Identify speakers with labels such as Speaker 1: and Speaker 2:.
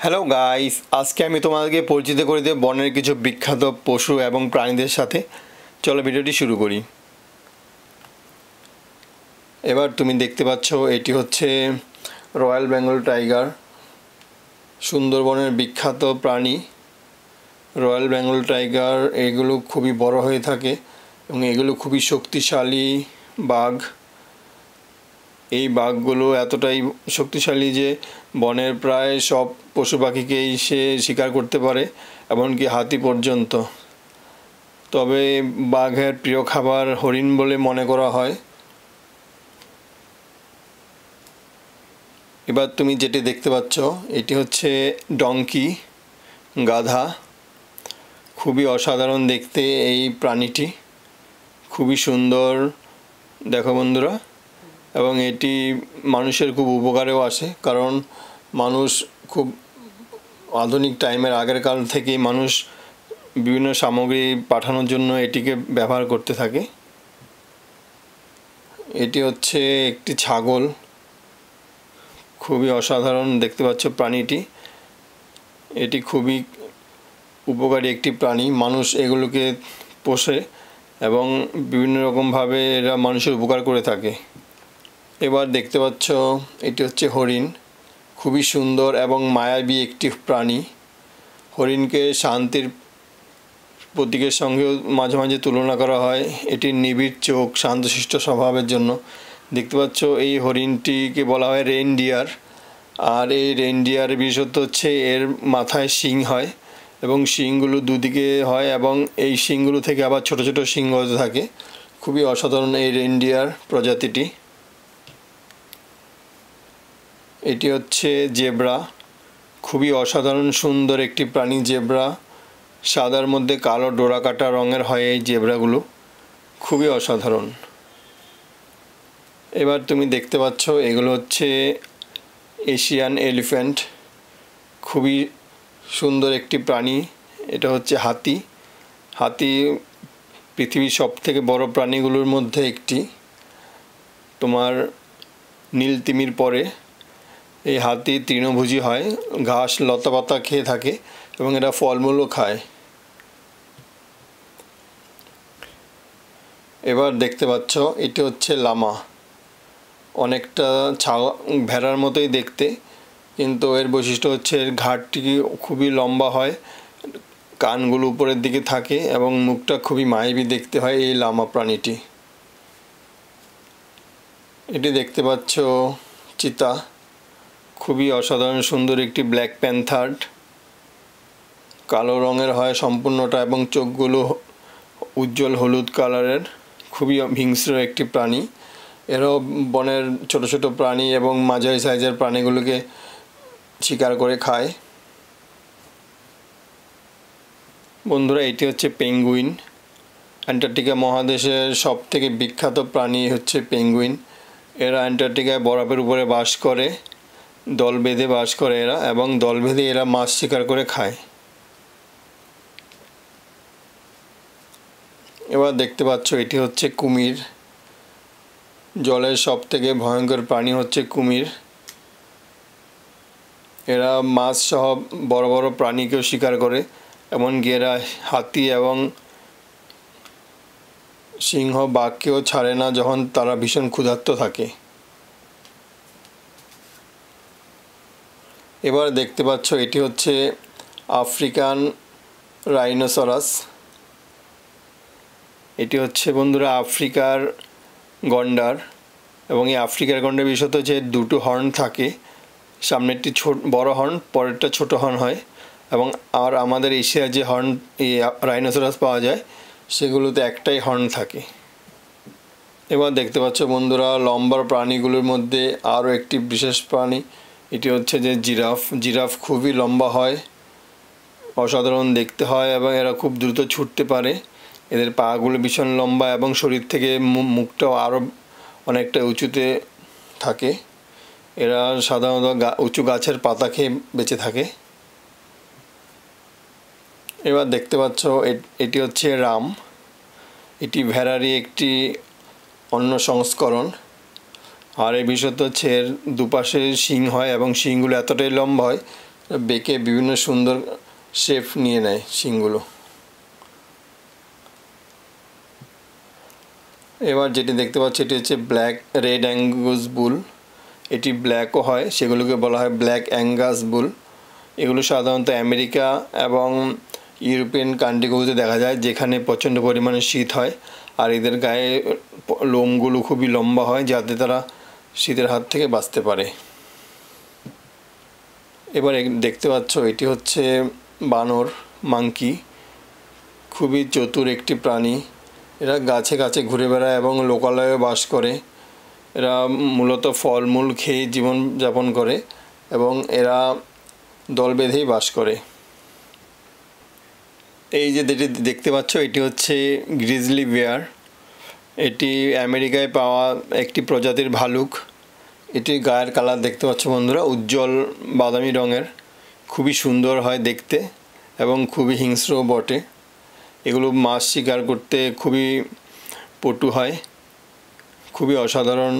Speaker 1: Hello guys, আজকে আমি তোমাদেরকে পরিচিত করে দেব বনের কিছু বিখ্যাত পশু এবং প্রাণীদের সাথে। চলো ভিডিওটি শুরু করি। এবার তুমি দেখতে পাচ্ছ এটি হচ্ছে রয়্যাল বেঙ্গল টাইগার, সুন্দরবনের বিখ্যাত প্রাণী। রয়্যাল বেঙ্গল টাইগার এগুলো খুবই বড় হয়ে থাকে এবং এগুলো খুবই শক্তিশালী বাঘ। এই বাঘগুলো এতটাই শক্তিশালী যে বনের প্রায় সব পশু পাখিকেই সে শিকার করতে পারে, এমনকি হাতি পর্যন্ত। তবে বাঘের প্রিয় খাবার হরিণ বলে মনে করা হয়। এবার তুমি যেটি দেখতে পাচ্ছ এটি হচ্ছে ডঙ্কি, গাধা। খুবই অসাধারণ দেখতে এই প্রাণীটি, খুবই সুন্দর দেখো বন্ধুরা। এবং এটি মানুষের খুব উপকারেও আসে, কারণ মানুষ খুব আধুনিক টাইমের আগের কাল থেকেই মানুষ বিভিন্ন সামগ্রী পাঠানোর জন্য এটিকে ব্যবহার করতে থাকে। এটি হচ্ছে একটি ছাগল, খুবই অসাধারণ দেখতে পাচ্ছ প্রাণীটি। এটি খুবই উপকারী একটি প্রাণী, মানুষ এগুলোকে পোষে এবং বিভিন্ন রকমভাবে এরা মানুষের উপকার করে থাকে। এবার দেখতে পাচ্ছ এটি হচ্ছে হরিণ, খুবই সুন্দর এবং মায়াবী একটি প্রাণী। হরিণকে শান্তির প্রতীকের সঙ্গেও মাঝে মাঝে তুলনা করা হয় এটির নিবিড় চোখ, শান্তশিষ্ট স্বভাবের জন্য। দেখতে পাচ্ছ এই হরিণটিকে বলা হয় রেইনডিয়ার। আর এই রেইনডিয়ারের বিশেষত্ব হচ্ছে এর মাথায় শিং হয় এবং শিংগুলো দুদিকে হয় এবং এই শিংগুলো থেকে আবার ছোট ছোট শিং হতে থাকে। খুবই অসাধারণ এই রেইনডিয়ার প্রজাতিটি। এটি হচ্ছে জেব্রা, খুবই অসাধারণ সুন্দর একটি প্রাণী জেব্রা। সাদার মধ্যে কালো ডোরাকাটা রঙের হয় এই জেব্রাগুলো, খুবই অসাধারণ। এবার তুমি দেখতে পাচ্ছ এগুলো হচ্ছে এশিয়ান এলিফ্যান্ট, খুবই সুন্দর একটি প্রাণী। এটা হচ্ছে হাতি। হাতি পৃথিবীর সবথেকে বড় প্রাণীগুলোর মধ্যে একটি, তোমার নীলতিমির পরে। এই হাতি তৃণভোজী হয়, ঘাস লতাপাতা খেয়ে থাকে এবং এরা ফলমূলও খায়। এবার দেখতে পাচ্ছ এটি হচ্ছে লামা, অনেকটা ভেড়ার মতোই দেখতে, কিন্তু এর বৈশিষ্ট্য হচ্ছে এর ঘাড়টি খুবই লম্বা হয়, কানগুলো উপরের দিকে থাকে এবং মুখটা খুবই মায়াবী দেখতে হয় এই লামা প্রাণীটি। এটি দেখতে পাচ্ছ চিতা, খুবই অসাধারণ সুন্দর একটি ব্ল্যাক প্যান্থার। কালো রঙের হয় সম্পূর্ণটা এবং চোখগুলো উজ্জ্বল হলুদ কালারের, খুবই হিংস্র একটি প্রাণী। এরাও বনের ছোট ছোট প্রাণী এবং মাঝারি সাইজের প্রাণীগুলোকে শিকার করে খায়। বন্ধুরা এটি হচ্ছে পেঙ্গুইন। অ্যান্টার্কটিকা মহাদেশের সবথেকে বিখ্যাত প্রাণী হচ্ছে পেঙ্গুইন। এরা অ্যান্টার্কটিকায় বরফের উপরে বাস করে, দল বেঁধে বাস করে এরা, এবং দল বেঁধে এরা মাছ শিকার করে খায়। এবার দেখতে পাচ্ছ এটি হচ্ছে কুমির। জলের সবথেকে ভয়ঙ্কর প্রাণী হচ্ছে কুমির। এরা মাছ সহ বড় বড় প্রাণীকেও শিকার করে, এমনকি এরা হাতি এবং সিংহ বাঘকেও ছাড়ে না যখন তারা ভীষণ ক্ষুধার্ত থাকে। এবার দেখতে পাচ্ছ এটি হচ্ছে আফ্রিকান রাইনোসরাস। এটি হচ্ছে বন্ধুরা আফ্রিকার গন্ডার, এবং এই আফ্রিকার গন্ডার বিশেষত যে দুটো হর্ন থাকে, সামনেরটি বড় হর্ন, পরেরটা ছোট হর্ন হয়। এবং আর আমাদের এশিয়ার যে হর্ন এই রাইনোসরাস পাওয়া যায় সেগুলোতে একটাই হর্ন থাকে। এবার দেখতে পাচ্ছ বন্ধুরা লম্বা প্রাণীগুলোর মধ্যে আরও একটি বিশেষ প্রাণী, এটি হচ্ছে যে জিরাফ। জিরাফ খুবই লম্বা হয়, অসাধারণ দেখতে হয় এবং এরা খুব দ্রুত ছুটতে পারে। এদের পাগুলো ভীষণ লম্বা এবং শরীর থেকে মুখটাও আরও অনেকটা উঁচুতে থাকে। এরা সাধারণত উঁচু গাছের পাতা খেয়ে বেঁচে থাকে। এবার দেখতে পাচ্ছ এটি হচ্ছে রাম। এটি ভেড়ারই একটি অন্য সংস্করণ। আর এই বিশেষত হচ্ছে এর দুপাশে শিং হয় এবং শিংগুলো এতটাই লম্বা হয় বেঁকে বিভিন্ন সুন্দর শেপ নিয়ে নেয় শিংগুলো। এবার যেটি দেখতে পাচ্ছি এটি হচ্ছে ব্ল্যাক রেড অ্যাঙ্গাস বুল। এটি ব্ল্যাকও হয়, সেগুলোকে বলা হয় ব্ল্যাক অ্যাঙ্গাস বুল। এগুলো সাধারণত আমেরিকা এবং ইউরোপিয়ান কান্ট্রিগুলোতে দেখা যায়, যেখানে প্রচণ্ড পরিমাণে শীত হয়, আর এদের গায়ে লোমগুলো খুবই লম্বা হয় যাতে তারা শীতের হাত থেকে বাঁচতে পারে। এবার দেখতে পাচ্ছ এটি হচ্ছে বানর, মাঙ্কি। খুবই চতুর একটি প্রাণী। এরা গাছে গাছে ঘুরে বেড়ায় এবং লোকালয়ে বাস করে। এরা মূলত ফলমূল খেয়ে জীবনযাপন করে এবং এরা দল বেঁধেই বাস করে। এই যে যেটি দেখতে পাচ্ছ এটি হচ্ছে গ্রিজলি বেয়ার। এটি আমেরিকায় পাওয়া একটি প্রজাতির ভালুক। এটির গায়ের কালার দেখতে পাচ্ছ বন্ধুরা, উজ্জ্বল বাদামি রঙের, খুবই সুন্দর হয় দেখতে এবং খুবই হিংস্রও বটে। এগুলো মাছ শিকার করতে খুবই পটু হয়, খুবই অসাধারণ